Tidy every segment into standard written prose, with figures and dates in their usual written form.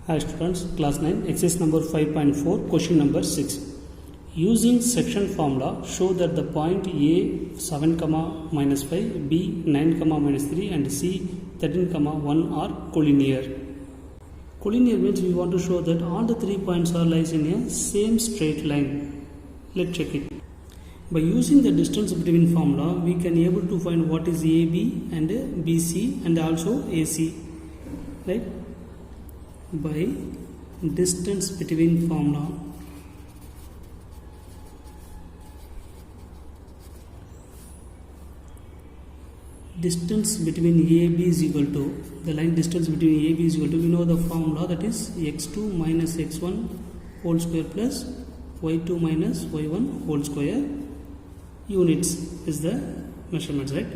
Hi students, class 9, exercise number 5.4, question number 6. Using section formula, show that the point A 7, minus 5, B 9, minus 3 and C 13, 1 are collinear. Collinear means we want to show that all the 3 points are lies in a same straight line. Let's check it. By using the distance between formula, we can able to find what is AB and BC and also AC. Right? By distance between formula, distance between AB is equal to, the line distance between AB is equal to, we know the formula, that is x2 minus x1 whole square plus y2 minus y1 whole square. Units is the measurements, right?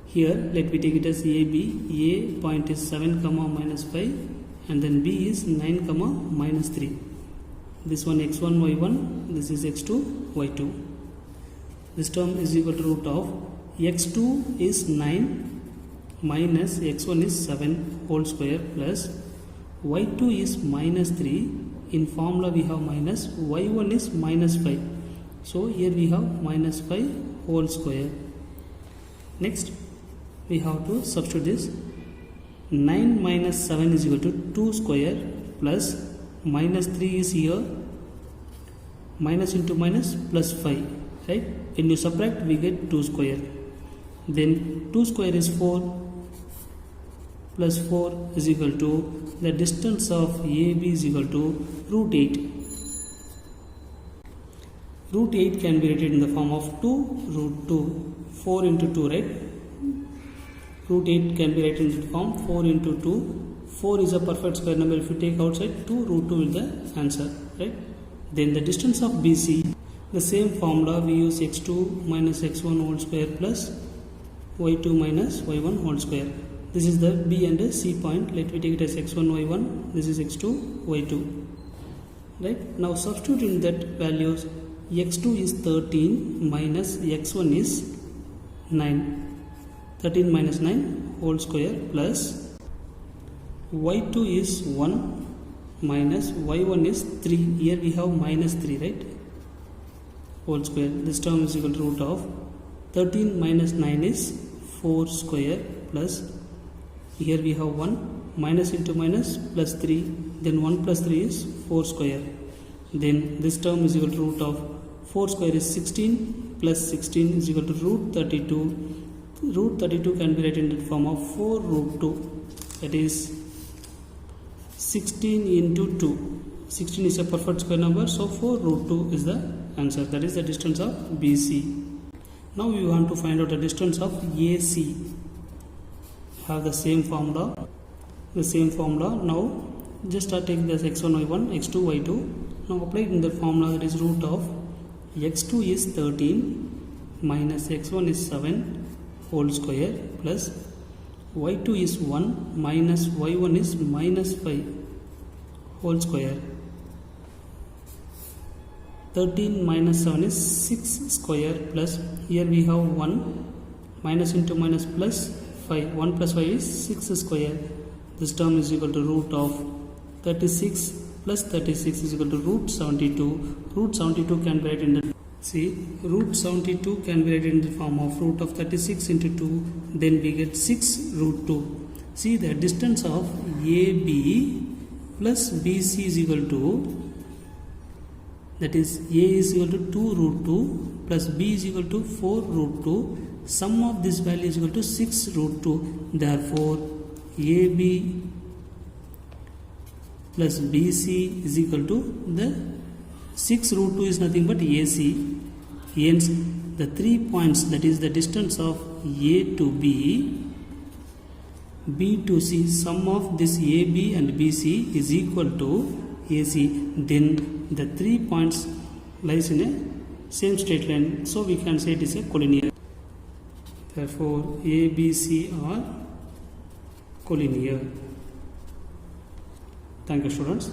Here let me take it as AB. A point is 7, minus 5 and then B is 9, minus 3. This one x1 y1, this is x2 y2. This term is equal to root of x2 is 9 minus x1 is 7 whole square plus y2 is minus 3. In formula we have minus, y1 is minus 5. So here we have minus 5 whole square. Next we have to substitute this. 9 minus 7 is equal to 2 square plus minus 3 is here, minus into minus plus 5, right? When you subtract we get 2 square. Then 2 square is 4 plus 4 is equal to, the distance of AB is equal to root 8. Root 8 can be written in the form of 2 root 2, 4 into 2, right? Root 8 can be written in the form 4 into 2. 4 is a perfect square number. If you take outside 2, root 2 is the answer, right? Then the distance of BC, the same formula we use x2 minus x1 whole square plus y2 minus y1 whole square. This is the B and C point. Let me take it as x1 y1. This is x2 y2. Right? Now substitute in that values. X2 is 13 minus x1 is 9. 13 minus 9 whole square plus y2 is 1 minus y1 is 3. Here we have minus 3, right? Whole square. This term is equal to root of 13 minus 9 is 4 square plus, here we have 1 minus into minus plus 3, then 1 plus 3 is 4 square. Then this term is equal to root of 4 square is 16 plus 16 is equal to root 32. Root 32 can be written in the form of 4 root 2, that is 16 into 2. 16 is a perfect square number, so 4 root 2 is the answer. That is the distance of BC. Now we want to find out the distance of AC. Have the same formula. Now just start taking this x1 y1, x2 y2. Now apply it in the formula, that is root of x2 is 13 minus x1 is 7 whole square plus y2 is 1 minus y1 is minus 5 whole square. 13 minus 7 is 6 square plus, here we have 1 minus into minus plus 5. 1 plus 5 is 6 square. This term is equal to root of 36 plus 36 is equal to root 72. Root 72 can be written in the, see, root 72 can be written in the form of root of 36 into 2, then we get 6 root 2. See, the distance of AB plus BC is equal to, that is A is equal to 2 root 2 plus B is equal to 4 root 2. Sum of this value is equal to 6 root 2. Therefore, AB plus BC is equal to, the 6 root 2 is nothing but AC. Hence, the 3 points, that is the distance of A to B, B to C, sum of this AB and BC is equal to AC. Then the 3 points lies in a same straight line. So we can say it is a collinear. Therefore, A, B, C are collinear. Thank you, students.